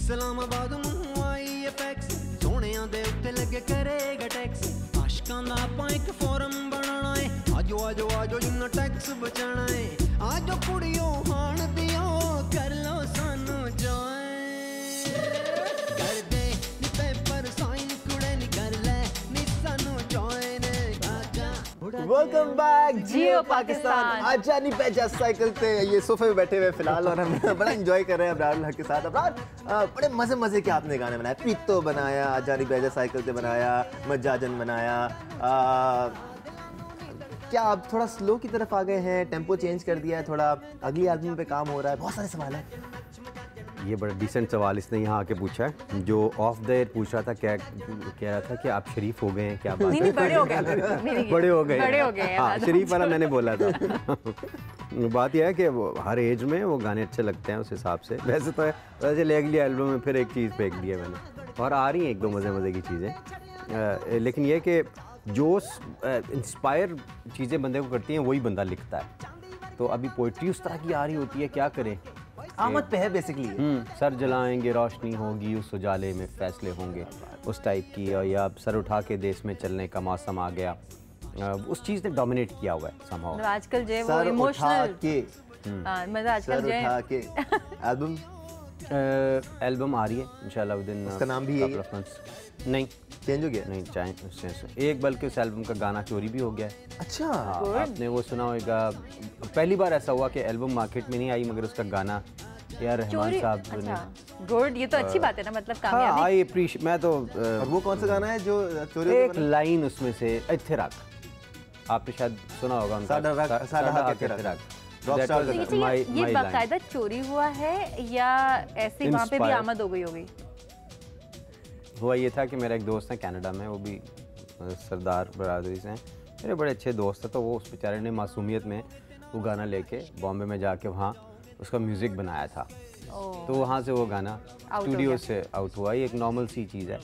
इस्लामाबाद ਨੂੰ ਆਈ ਐਫੈਕਸ ਸੋਹਣਿਆਂ ਦੇ ਉੱਤੇ ਲੱਗੇ ਕਰੇਗਾ ਟੈਕਸ ਆਸ਼ਕਾਂ ਦਾ ਆਪਾਂ ਇੱਕ ਫੋਰਮ ਬਣਾਉਣਾ ਏ ਆਜੋ ਆਜੋ ਆਜੋ ਜਿੰਨਾ ਟੈਕਸ ਬਚਾਣਾ ਏ ਆਜੋ ਕੁੜੀਓ ਹਾਣ ਦਿਓ ਕਰ ਲੋ ਸਾਨੂੰ ਜੁਆਇਨ ਕਰਦੇ ਨੀ ਪੇਪਰ ਸਾਈਨ ਕੁੜੇ ਨੀ ਕਰ ਲੈ ਨੀ ਸਾਨੂੰ ਜੁਆਇਨ ਆਜਾ वेलकम बैक जियो पाकिस्तान। आजा नहीं पहचा साइकिल पे ये सोफे पे बैठे हुए फिलहाल और हम बड़ा एंजॉय कर रहे हैं अबरार हक के साथ। अबरार बड़े मजे मजे के आपने गाने बनाए, पीतो बनाया, आजा नहीं पहचा साइकिल पे बनाया, मजाजन बनाया। क्या आप थोड़ा स्लो की तरफ आ गए हैं, टेम्पो चेंज कर दिया है, थोड़ा अगली एल्बम पे काम हो रहा है? बहुत सारे सवाल हैं। ये बड़ा डिसेंट सवाल इसने यहाँ आके पूछा है। जो ऑफ द एयर पूछ रहा था, क्या कह रहा था कि आप शरीफ हो गए हैं, क्या बात है? नहीं, बड़े हो गए बड़े हो गए बड़े हो गए। हाँ, शरीफ वाला मैंने बोला था। बात यह है कि वो हर एज में वो गाने अच्छे लगते हैं उस हिसाब से। वैसे तो वैसे अगली एल्बम में फिर एक चीज़ फेंक दी है मैंने, और आ रही हैं एक दो मज़े मज़े की चीज़ें। लेकिन ये कि जो इंस्पायर चीज़ें बंदे को करती हैं वही बंदा लिखता है। तो अभी पोइट्री उस तरह की आ रही होती है, क्या करें, आमद पे है बेसिकली। सर जलाएंगे रोशनी होगी उस उजाले में फैसले होंगे, उस टाइप की। या सर उठा के देश में चलने का मौसम आ गया, उस चीज़ ने डोमिनेट किया हुआ है समहाउ। मतलब आजकल जो है वो इमोशनल मतलब आजकल जो है एल्बम आ रही है इंशाल्लाह विदिन उसका नाम भी कपल ऑफ मंथ्स। नहीं चेंज हो गया? नहीं चाहे एक, बल्कि उस एल्बम का गाना चोरी भी हो गया है। अच्छा आपने वो सुना होगा, पहली बार ऐसा हुआ कि एल्बम मार्केट में नहीं आई मगर उसका गाना यार रहमान साहब ने। गुड, ये तो अच्छी बात है ना, मतलब कामयाबी। आई अप्रीशिएट। मैं तो और वो कौन सा गाना है जो चोरी? एक लाइन उसमें से इत्थे रख, आपने शायद सुना होगा उनका, ये बाकायदा चोरी हुआ है या ऐसे वहाँ पे भी आमद हो गई होगी? हुआ ये था कि मेरा एक दोस्त है कनाडा में, वो भी सरदार बरादरी से हैं, मेरे बड़े अच्छे दोस्त हैं। तो वो उस बेचारे ने मासूमियत में वो गाना लेके बॉम्बे में जाके वहाँ उसका म्यूज़िक बनाया था। तो वहाँ से वो गाना स्टूडियो से आउट हुआ। ये एक नॉर्मल सी चीज़ है,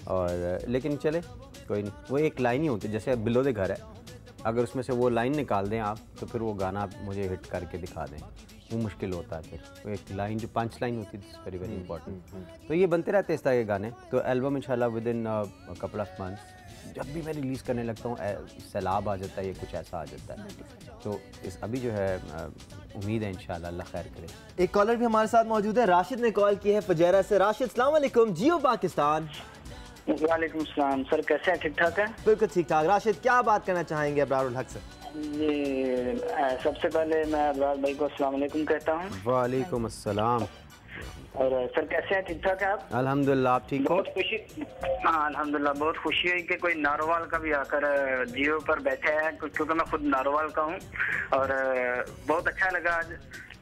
और लेकिन चले कोई नहीं। वो एक लाइन ही होती है, जैसे बिलो दे घर है, अगर उसमें से वो लाइन निकाल दें आप तो फिर वो गाना मुझे हिट करके दिखा दें, वो मुश्किल होता है। फिर वो एक लाइन जो 5 लाइन होती है, वेरी वेरी इंपॉर्टेंट। तो ये बनते रहते हैं इस तरह के गाने। तो एल्बम इंशाल्लाह with in couple of months, जब भी मैं रिलीज़ करने लगता हूँ सैलाब आ जाता है, ये कुछ ऐसा आ जाता है। तो इस अभी जो है उम्मीद है इंशाल्लाह अल्लाह खैर करे। एक कॉलर भी हमारे साथ मौजूद है, राशिद ने कॉल की है फुजैरा से। राशिद अस्सलाम वालेकुम, जियो पाकिस्तान। वालेकुम सलाम सर, कैसे हैं? ठीक ठाक है? बिल्कुल ठीक ठाक। राशिद क्या बात करना चाहेंगे अबरारुल हक से? जी, सबसे पहले मैं अबरार भाई को अस्सलाम वालेकुम कहता हूँ। वालेकुम अस्सलाम। और सर कैसे हैं? ठीक ठाक है आप? अल्हम्दुलिल्लाह, आप ठीक हो? बहुत खुशी, हाँ अल्हम्दुलिल्लाह, बहुत खुशी है कि कोई नारोवाल का भी आकर जियो पर बैठे हैं, क्योंकि मैं खुद नारोवाल का हूँ। और बहुत अच्छा लगा आज,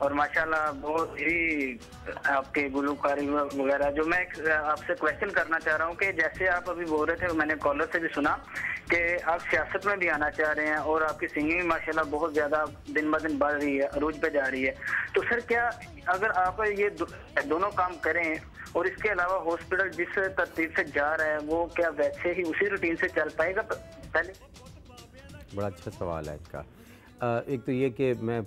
और माशाल्लाह बहुत ही आपके गुलकारी वगैरह। जो मैं आपसे क्वेश्चन करना चाह रहा हूँ कि जैसे आप अभी बोल रहे थे, मैंने कॉलर से भी सुना कि आप सियासत में भी आना चाह रहे हैं, और आपकी सिंगिंग माशाल्लाह बहुत ज़्यादा दिन ब दिन बढ़ रही है, अरूज पे जा रही है। तो सर क्या अगर आप ये दोनों काम करें, और इसके अलावा हॉस्पिटल जिस तरतीब से जा रहा है वो क्या वैसे ही उसी रूटीन से चल पाएगा? पहले बड़ा अच्छा सवाल है इसका। एक तो ये कि मैं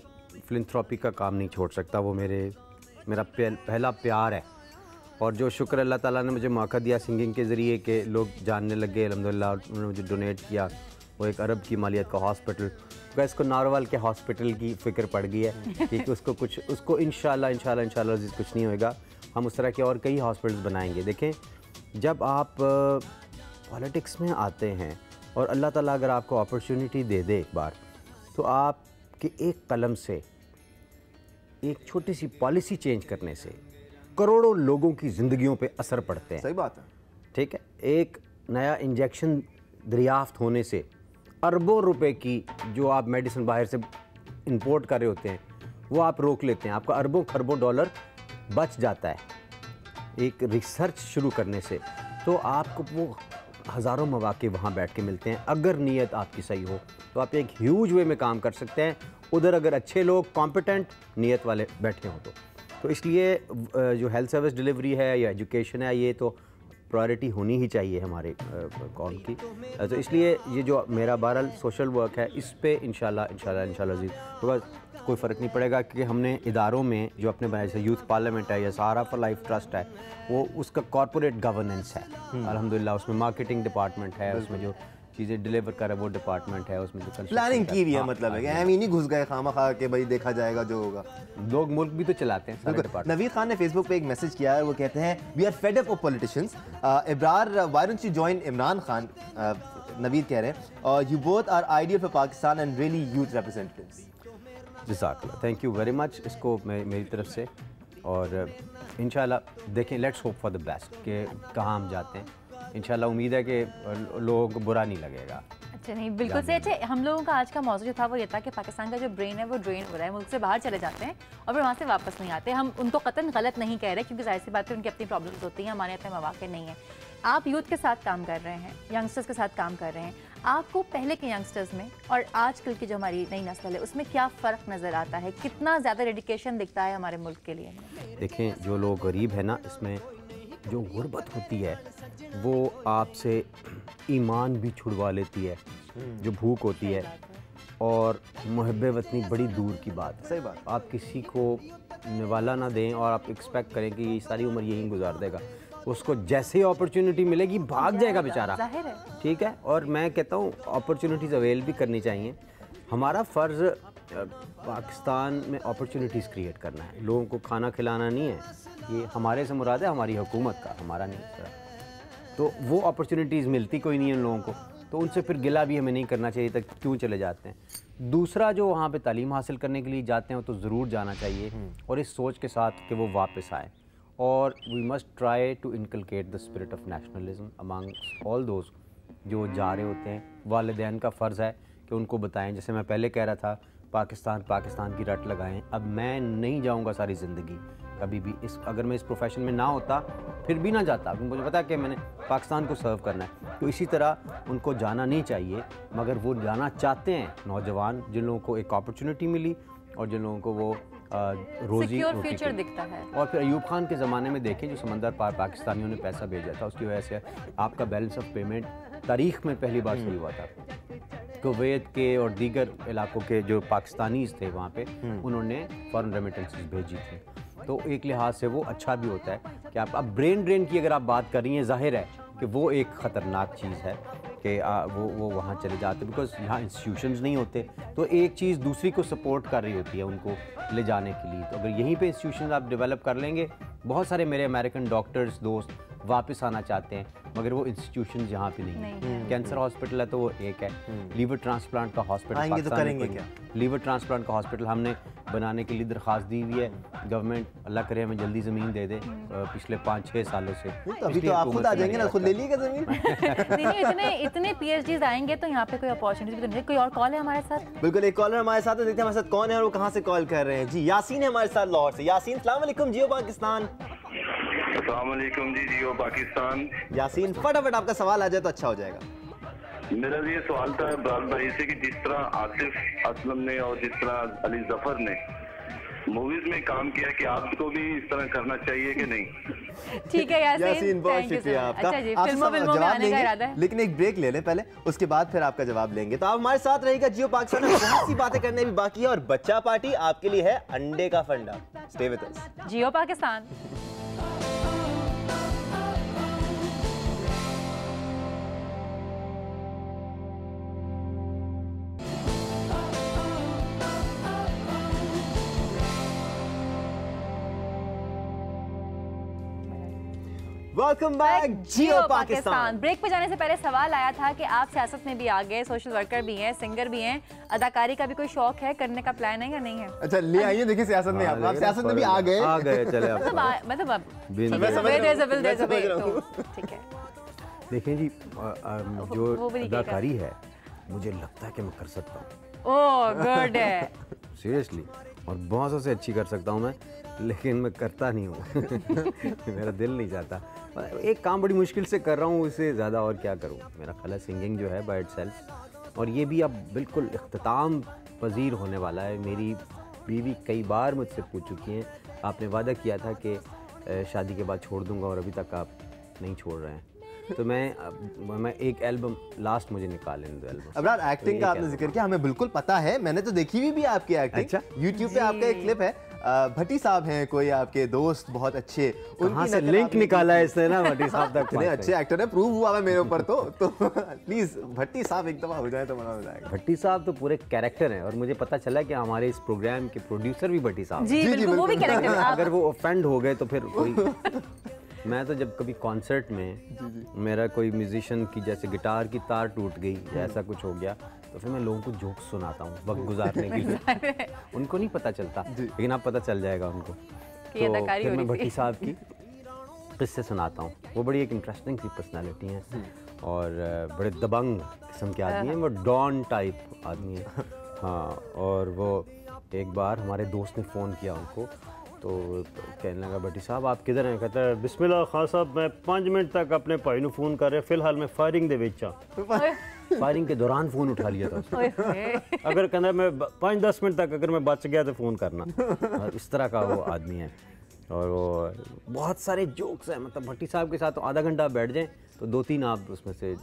फिलैंथ्रोपी का काम नहीं छोड़ सकता, वो मेरा पहला प्यार है। और जो शुक्र अल्लाह ताला ने मुझे मौका दिया सिंगिंग के ज़रिए कि लोग जानने लगे अल्हम्दुलिल्लाह, उन्होंने मुझे डोनेट किया वो 1 अरब की मालियत का हॉस्पिटल। तो इसको नारोवाल के हॉस्पिटल की फ़िक्र पड़ गई है कि उसको इंशाल्लाह कुछ नहीं होगा। हम उस तरह के और कई हॉस्पिटल्स बनाएंगे। देखें, जब आप पॉलिटिक्स में आते हैं और अल्लाह ताला अगर आपको अपॉर्चुनिटी दे दे एक बार, तो आपके एक कलम से, एक छोटी सी पॉलिसी चेंज करने से करोड़ों लोगों की ज़िंदगियों पे असर पड़ते हैं। सही बात है। ठीक है, एक नया इंजेक्शन दरियाफ्त होने से अरबों रुपए की जो आप मेडिसिन बाहर से इंपोर्ट कर रहे होते हैं वो आप रोक लेते हैं, आपका अरबों खरबों डॉलर बच जाता है एक रिसर्च शुरू करने से। तो आपको वो हज़ारों मौके वहाँ बैठ के मिलते हैं। अगर नीयत आपकी सही हो तो आप एक ह्यूज वे में काम कर सकते हैं, उधर अगर अच्छे लोग कॉम्पिटेंट नीयत वाले बैठे हों तो इसलिए जो हेल्थ सर्विस डिलीवरी है या एजुकेशन है, ये तो प्रायोरिटी होनी ही चाहिए हमारे कौम की। तो इसलिए ये जो मेरा बहरहाल सोशल वर्क है इस पे इंशाल्लाह अजीज़ तो बस कोई फ़र्क नहीं पड़ेगा कि हमने इदारों में जो अपने बनाए जैसे यूथ पार्लियामेंट है या सहारा फॉर लाइफ ट्रस्ट है वो उसका कॉरपोरेट गवर्नेंस है अल्हम्दुलिल्लाह, उसमें मार्केटिंग डिपार्टमेंट है, उसमें जो चीज़ें डिलीवर कर वो डिपार्टमेंट है, उसमें जो प्लानिंग की भी है, मतलब है कि हम ही नहीं घुस गए खामा खा के भाई देखा जाएगा जो होगा। लोग मुल्क भी तो चलाते हैं सारे डिपार्टमेंट। नवीद खान ने फेसबुक पे एक मैसेज किया है, वो कहते हैं we are fed up of politicians, Ibrar why don't you join Imran Khan, Naveed कह रहे हैं you both are ideal for Pakistan and really youth representatives. जज़ाकल्लाह, थैंक यू वेरी मच, इसको मेरी तरफ से, और इंशाल्लाह देखें let's hope for the best कि कहाँ हम जाते हैं। इंशाल्लाह उम्मीद है कि लोगों को बुरा नहीं लगेगा। अच्छा नहीं बिल्कुल से। अच्छा हम लोगों का आज का मौजूद जो था वो ये था कि पाकिस्तान का जो ब्रेन है वो ड्रेन हो रहा है, मुल्क से बाहर चले जाते हैं और फिर वहाँ से वापस नहीं आते। हम उनको कतन गलत नहीं कह रहे क्योंकि जाहिर सी बात है उनकी अपनी प्रॉब्लम्स होती हैं, हमारे अपने मौके नहीं है। आप यूथ के साथ काम कर रहे हैं, यंगस्टर्स के साथ काम कर रहे हैं, आपको पहले के यंगस्टर्स में और आजकल की जो हमारी नई नस्ल है उसमें क्या फ़र्क नज़र आता है, कितना ज़्यादा डेडिकेशन दिखता है हमारे मुल्क के लिए? देखें जो लोग गरीब है ना, इसमें जो गुर्बत होती है वो आपसे ईमान भी छुड़वा लेती है, जो भूख होती है, और मुहब्बे वतनी बड़ी दूर की बात है। सही बात। आप किसी को निवाला ना दें और आप एक्सपेक्ट करें कि ये सारी उम्र यहीं गुजार देगा, उसको जैसे ही अपॉर्चुनिटी मिलेगी भाग जाएगा बेचारा, ठीक है। और मैं कहता हूँ अपॉर्चुनिटीज़ अवेल भी करनी चाहिए। हमारा फ़र्ज़ पाकिस्तान में अपॉर्चुनिटीज़ क्रिएट करना है, लोगों को खाना खिलाना नहीं है, ये हमारे से मुराद है हमारी हुकूमत का, हमारा नहीं। तो वो अपॉर्चुनिटीज़ मिलती कोई नहीं है उन लोगों को, तो उनसे फिर गिला भी हमें नहीं करना चाहिए, तक क्यों चले जाते हैं। दूसरा जो वहाँ पे तालीम हासिल करने के लिए जाते हैं तो ज़रूर जाना चाहिए और इस सोच के साथ कि वो वापस आए, और we must try to inculcate the spirit of nationalism among all those जो जा रहे होते हैं। वालिदैन का फ़र्ज़ है कि उनको बताएं, जैसे मैं पहले कह रहा था पाकिस्तान की रट लगाएं। अब मैं नहीं जाऊंगा सारी ज़िंदगी कभी भी, अगर मैं इस प्रोफेशन में ना होता फिर भी ना जाता, क्योंकि मुझे पता है कि मैंने पाकिस्तान को सर्व करना है। तो इसी तरह उनको जाना नहीं चाहिए, मगर वो जाना चाहते हैं नौजवान, जिन लोगों को एक अपॉर्चुनिटी मिली और जिन लोगों को वो रोज़ी फ्यूचर दिखता है। और फिर अयूब खान के ज़माने में देखें जो समंदर पार पाकिस्तानियों ने पैसा भेजा था, उसकी वजह से आपका बैलेंस ऑफ पेमेंट तारीख़ में पहली बार शुरू हुआ था। कुवैत के और दीगर इलाकों के जो पाकिस्तानीज़ थे वहाँ पे उन्होंने फॉरेन रेमिटेंसेस भेजी थी, तो एक लिहाज से वो अच्छा भी होता है कि आप अब ब्रेन ड्रेन की अगर आप बात कर रही हैं, जाहिर है कि वो एक ख़तरनाक चीज़ है कि वो वहाँ चले जाते हैं, बिकॉज यहाँ इंस्टीट्यूशंस नहीं होते, तो एक चीज़ दूसरी को सपोर्ट कर रही होती है उनको ले जाने के लिए। तो अगर यहीं पे इंस्टीट्यूशन आप डेवलप कर लेंगे, बहुत सारे मेरे अमेरिकन डॉक्टर्स दोस्त वापस आना चाहते हैं मगर वो इंस्टीट्यूशन यहाँ पे नहीं है। कैंसर हॉस्पिटल है तो वो एक है, लीवर ट्रांसप्लांट का हॉस्पिटल तो करेंगे क्या? लीवर ट्रांसप्लांट का हॉस्पिटल हमने बनाने के लिए दरख्वास्त दी हुई है, गवर्नमेंट अल्लाह करे हमें जल्दी ज़मीन दे दे, पिछले 5-6 सालों से। तो अभी तो आप खुद आ जाएंगे ना, खुद ले लीजिएगा ज़मीन। नहीं, इतने PhDs आएंगे तो यहाँ पे कोई अपॉर्चुनिटी भी तो नहीं। कोई और कॉल है हमारे साथ? बिल्कुल, एक कॉलर हमारे साथ है, देखते हैं हमारे साथ कौन है और वो कहाँ से कॉल कर रहे हैं। जी यासीन है हमारे साथ लाहौर से। यासीन अस्सलाम वालेकुम, जियो पाकिस्तान। अस्सलाम वालेकुम जी, जियो पाकिस्तान। यासीन फटाफट आपका सवाल आ जाए तो अच्छा हो जाएगा। मेरा ये सवाल था इब्रार भाई से कि जिस तरह आसिफ असलम ने और जिस तरह अली जफर ने मूवीज में काम किया, कि आपको भी इस तरह करना चाहिए कि नहीं? ठीक है यासीन, बहुत शुक्रिया आपका। अच्छा जी, आप फिल्मों में आने का इरादा है, लेकिन एक ब्रेक ले लें पहले, उसके बाद फिर आपका जवाब लेंगे। तो आप हमारे साथ रहेगा जियो पाकिस्तान में, बहुत सी बातें करने भी बाकी है और बच्चा पार्टी आपके लिए है अंडे का फंडा। Stay with us, Geo Pakistan. Welcome back Geo Pakistan. Break पे जाने से पहले सवाल आया था कि आप सियासत में भी आ गए, सोशल वर्कर भी हैं, सिंगर भी हैं, अदाकारी का भी कोई शौक है, करने का प्लान है या नहीं है? अच्छा ले आइए, देखिए सियासत में आप सियासत में भी आ गए चले मतलब ठीक है। देखें जी, जो अदाकारी है मुझे लगता है कि मैं कर सकता हूँ। ओह गुड है, सीरियसली, और बहुत से अच्छी कर सकता हूँ मैं, लेकिन मैं करता नहीं हूँ। मेरा दिल नहीं चाहता। एक काम बड़ी मुश्किल से कर रहा हूँ, इससे ज़्यादा और क्या करूँ। मेरा ख्याल है सिंगिंग जो है बाय इटसेल्फ, और ये भी अब बिल्कुल इख्तिताम पजीर होने वाला है। मेरी बीवी कई बार मुझसे पूछ चुकी हैं, आपने वादा किया था कि शादी के बाद छोड़ दूँगा और अभी तक आप नहीं छोड़ रहे हैं। तो मैं एक एल्बम लास्ट मुझे निकाले दो एल्बम। अबरार, एक्टिंग का आपने जिक्र किया, हमें बिल्कुल पता है, मैंने तो देखी हुई भी आपकी एक्टिंग। अच्छा? YouTube पे आपका एक क्लिप है, भट्टी साहब हैं कोई आपके दोस्त बहुत अच्छे, कहाँ से लिंक निकाला है इसने ना भट्टी साहब तक। इतने अच्छे एक्टर है, प्रूव हुआ है मेरे ऊपर। तो प्लीज भट्टी साहब एक दफा हो जाए तो मजा हो जाएगा। भट्टी साहब तो पूरे कैरेक्टर हैं और मुझे पता चला कि हमारे इस प्रोग्राम के प्रोड्यूसर भी भट्टी साहब जी, बिल्कुल वो भी कैरेक्टर है। अगर वो ऑफेंड हो गए तो फिर कोई मैं तो जब कभी कॉन्सर्ट में मेरा कोई म्यूजिशियन की जैसे गिटार की तार टूट गई या ऐसा कुछ हो गया तो फिर मैं लोगों को जोक्स सुनाता हूँ वक्त गुजारने के लिए। उनको नहीं पता चलता, लेकिन अब पता चल जाएगा उनको। तो फिर मैं भट्टी साहब की किस्से सुनाता हूँ। वो बड़ी एक इंटरेस्टिंग सी पर्सनालिटी है और बड़े दबंग किस्म के आदमी हैं, वो डॉन टाइप आदमी है। हाँ, और वो एक बार हमारे दोस्त ने फ़ोन किया उनको, तो कहने लगा भट्टी साहब आप किधर हैं? कहता है बिस्मिल्लाह खान साहब मैं 5 मिनट तक अपने भाई को फ़ोन कर रहे, फिलहाल मैं फायरिंग दे विच फायरिंग के दौरान फ़ोन उठा लिया था उसने। अगर कहना मैं 5-10 मिनट तक अगर मैं बच गया तो फ़ोन करना। इस तरह का वो आदमी है और वो बहुत सारे जोक्स हैं। मतलब भट्टी साहब के साथ तो आधा घंटा बैठ जाएं तो 2-3 आप उसमें से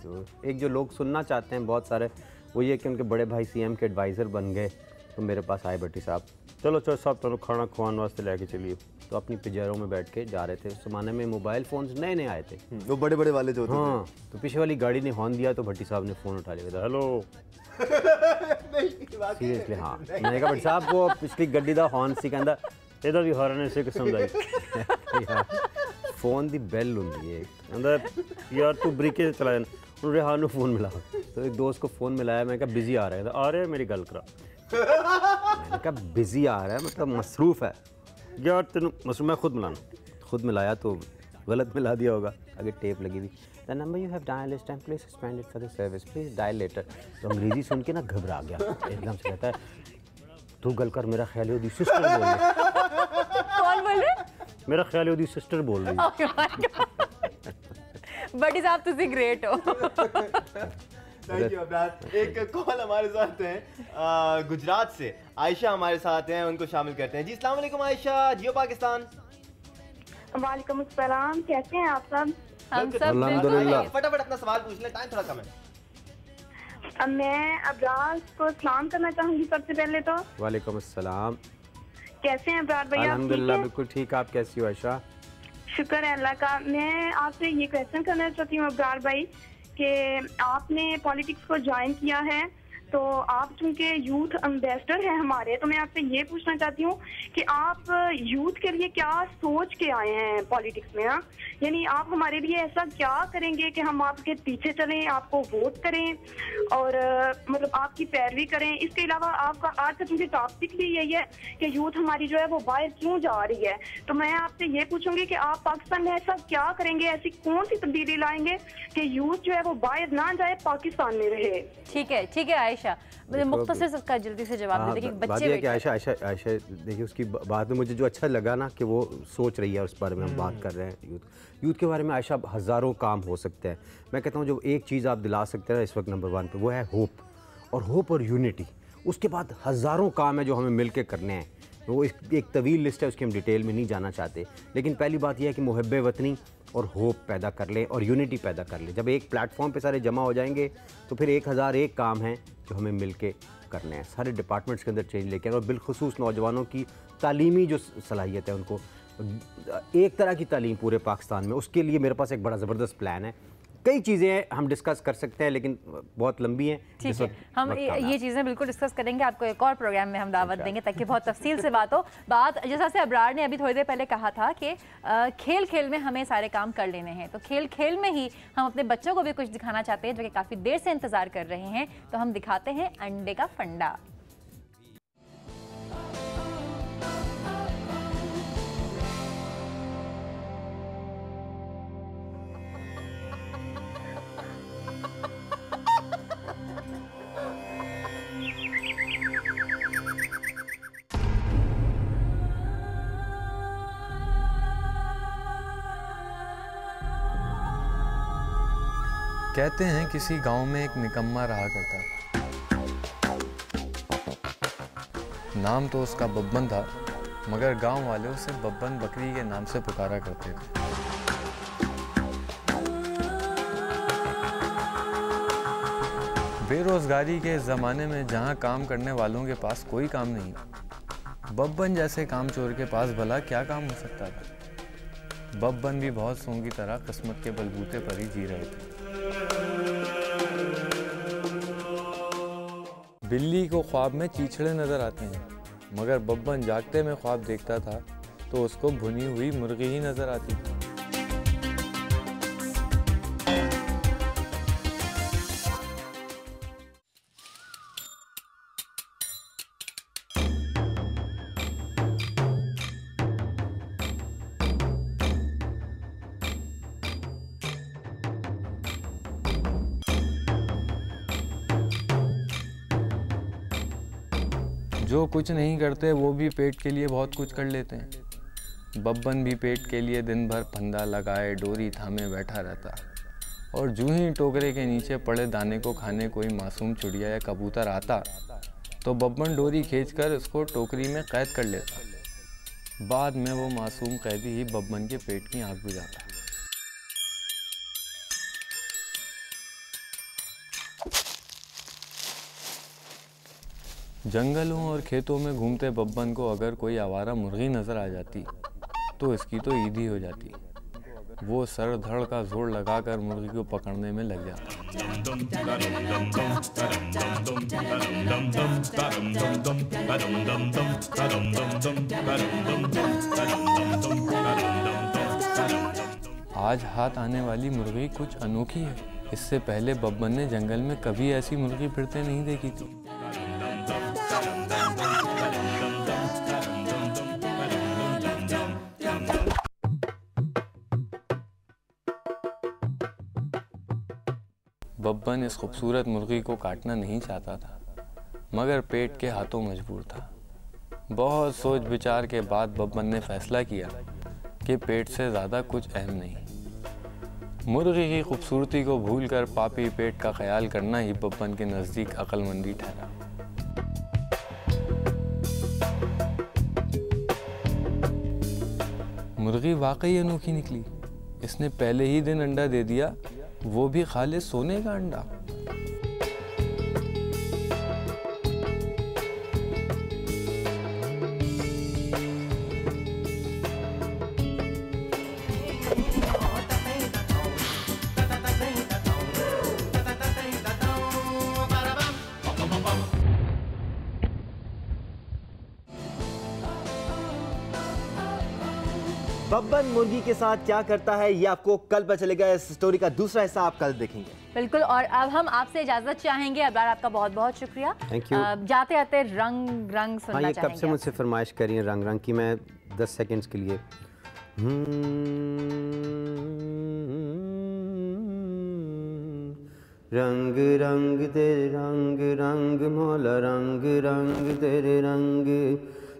जो लोग सुनना चाहते हैं बहुत सारे, वो ये कि उनके बड़े भाई CM के एडवाइज़र बन गए तो मेरे पास आए भट्टी साहब, चलो साहब तुम खाना खुआने वास्ते लेके चलिए। तो अपनी पिजरों में बैठ के जा रहे थे। उस ज़माने में मोबाइल फ़ोन्स नए नए आए थे, वो बड़े बड़े वाले जो थे। हाँ, तो पीछे वाली गाड़ी ने हॉर्न दिया तो भट्टी साहब ने फ़ोन उठा लिया, हेलो। सीरियसली हाँ, मैंने कहा भट्टी साहब वो पिछली गड्डी का हॉर्न सी कहता इधर भी हॉर्न से किस्म दा फोन दी बैल होंगी है, कहता यार तू ब्रिके से चला जाना। उन्होंने रेहान फ़ोन मिला तो एक दोस्त को फ़ोन मिलाया, मैंने कहा बिजी आ रहा है, आ रहे मेरी गल करा। मैंने कहा बिजी आ रहा है मतलब मसरूफ़ है यार तेन मसरूफ, मैं खुद मिलाया तो गलत मिला दिया होगा, आगे टेप लगी हुई। The number you have dial is time please suspend it for the service please dial later. तो अंग्रेजी सुन के ना घबरा गया एकदम से, कहता है तू गल कर, मेरा ख्याल है ओदी सिस्टर बोल रही। कौन बोल रहे? मेरा ख्याल है ओदी सिस्टर बोल रही। भट्टी साहब तुसी ग्रेट हो। Thank you Abrar. एक कॉल हमारे साथ है गुजरात से, आयशा हमारे साथ हैं, उनको शामिल करते हैं। जी अस्सलाम वालेकुम आयशा, जियो पाकिस्तान। वालेकुम अस्सलाम, कैसे हैं आप सब? हम सब अल्हम्दुलिल्लाह। फटाफट अपना सवाल पूछ ले, टाइम थोड़ा कम है। मैं अबरार को सलाम करना चाहूंगी सबसे पहले तो। वालेकुम अस्सलाम। कैसे हैं अबरार भैया? अल्हम्दुलिल्लाह बिल्कुल ठीक, आप कैसी हो आयशा? शुक्र है अल्लाह का। मैं आपसे ये क्वेश्चन करना चाहती हूँ अबरार भाई कि आपने पॉलिटिक्स को ज्वाइन किया है, तो आप चूंकि यूथ एम्बेसडर हैं हमारे, तो मैं आपसे ये पूछना चाहती हूँ कि आप यूथ के लिए क्या सोच के आए हैं पॉलिटिक्स में? हाँ, यानी आप हमारे लिए ऐसा क्या करेंगे कि हम आपके पीछे चलें, आपको वोट करें और मतलब आपकी पैरवी करें? इसके अलावा आपका आज का चूंकि टॉपिक भी यही है कि यूथ हमारी जो है वो बाहर क्यों जा रही है, तो मैं आपसे ये पूछूंगी कि आप पाकिस्तान में ऐसा क्या करेंगे, ऐसी कौन सी तब्दीली लाएंगे कि यूथ जो है वो बाहर ना जाए, पाकिस्तान में रहे? ठीक है आयशा, मुझे मुख्तसर से इसका जल्दी से जवाब दे दे कि बच्चे है कि आयशा देखिए उसकी बात में मुझे जो अच्छा लगा ना कि वो सोच रही है, उस बारे में हम बात कर रहे हैं। यूथ के बारे में आयशा हज़ारों काम हो सकते हैं। मैं कहता हूँ जो एक चीज़ आप दिला सकते हैं इस वक्त नंबर 1 पे, वो है होप और यूनिटी। उसके बाद हज़ारों काम है जो हमें मिल के करने हैं, वो एक तवील लिस्ट है, उसकी हम डिटेल में नहीं जाना चाहते। लेकिन पहली बात यह है कि मुहब्बे वतनी और होप पैदा कर ले और यूनिटी पैदा कर ले। जब एक प्लेटफॉर्म पे सारे जमा हो जाएंगे तो फिर 1001 काम हैं जो हमें मिल के करने हैं। सारे डिपार्टमेंट्स के अंदर चेंज लेके और बिलखुसूस नौजवानों की तालीमी जो सलाहियत है उनको एक तरह की तालीम पूरे पाकिस्तान में, उसके लिए मेरे पास एक बड़ा ज़बरदस्त प्लान है। कई चीज़ें हम डिस्कस कर सकते हैं लेकिन बहुत लंबी हैं। ठीक है, हम ये चीज़ें बिल्कुल डिस्कस करेंगे, आपको एक और प्रोग्राम में हम दावत देंगे ताकि बहुत तफसील से बात हो। जैसा से अबरार ने अभी थोड़ी देर पहले कहा था कि खेल खेल में हमें सारे काम कर लेने हैं, तो खेल खेल में ही हम अपने बच्चों को भी कुछ दिखाना चाहते हैं जो कि काफ़ी देर से इंतज़ार कर रहे हैं। तो हम दिखाते हैं अंडे का फंडा। कहते हैं किसी गांव में एक निकम्मा रहा करता, नाम तो उसका बब्बन था, मगर गांव वाले उसे बब्बन बकरी के नाम से पुकारा करते थे। बेरोजगारी के इस ज़माने में जहाँ काम करने वालों के पास कोई काम नहीं, बब्बन जैसे कामचोर के पास भला क्या काम हो सकता था। बब्बन भी बहुत सों की तरह किस्मत के बलबूते पर ही जी रहे थे। बिल्ली को ख्वाब में चीचड़े नजर आते हैं, मगर बब्बन जागते में ख्वाब देखता था तो उसको भुनी हुई मुर्गी ही नजर आती थी। जो कुछ नहीं करते वो भी पेट के लिए बहुत कुछ कर लेते हैं। बब्बन भी पेट के लिए दिन भर फंदा लगाए डोरी थामे बैठा रहता, और जूं ही टोकरे के नीचे पड़े दाने को खाने कोई मासूम चिड़िया या कबूतर आता तो बब्बन डोरी खींचकर उसको टोकरी में कैद कर लेता। बाद में वो मासूम कैदी ही बब्बन के पेट की आग बुझाता। जंगलों और खेतों में घूमते बब्बन को अगर कोई आवारा मुर्गी नजर आ जाती तो इसकी तो ईद ही हो जाती। वो सर धड़ का जोर लगाकर मुर्गी को पकड़ने में लग जाता। आज हाथ आने वाली मुर्गी कुछ अनोखी है। इससे पहले बब्बन ने जंगल में कभी ऐसी मुर्गी फिरते नहीं देखी थी। बब्बन इस खूबसूरत मुर्गी को काटना नहीं चाहता था, मगर पेट के हाथों मजबूर था। बहुत सोच विचार के बाद बब्बन ने फैसला किया कि पेट से ज़्यादा कुछ अहम नहीं। मुर्गी की खूबसूरती को भूलकर पापी पेट का ख्याल करना ही बब्बन के नज़दीक अक्लमंदी ठहरा। मुर्गी वाकई अनोखी निकली। इसने पहले ही दिन अंडा दे दिया, वो भी खालिस सोने का अंडा। बब्बन मुर्गी के साथ क्या करता है ये आपको कल पता चलेगा। इस स्टोरी का दूसरा हिस्सा आप कल देखेंगे। बिल्कुल। और अब हम आपसे इजाजत चाहेंगे। अब्रार, आपका बहुत बहुत शुक्रिया। Thank you. जाते आते रंग रंग सुनना हाँ, ये चाहेंगे। कब से मुझसे फरमाइश करी है रंग रंग की। मैं 10 सेकंड्स के लिए रंग रंग तेरे रंग रंग मौला रंग रंग तेरे रंग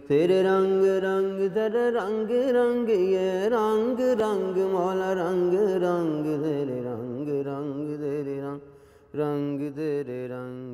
तेरे रंग रंग तेरे रंग रंग ये रंग रंग मौला रंग रंग तेरे रंग रंग तेरे रंग रंग तेरे रंग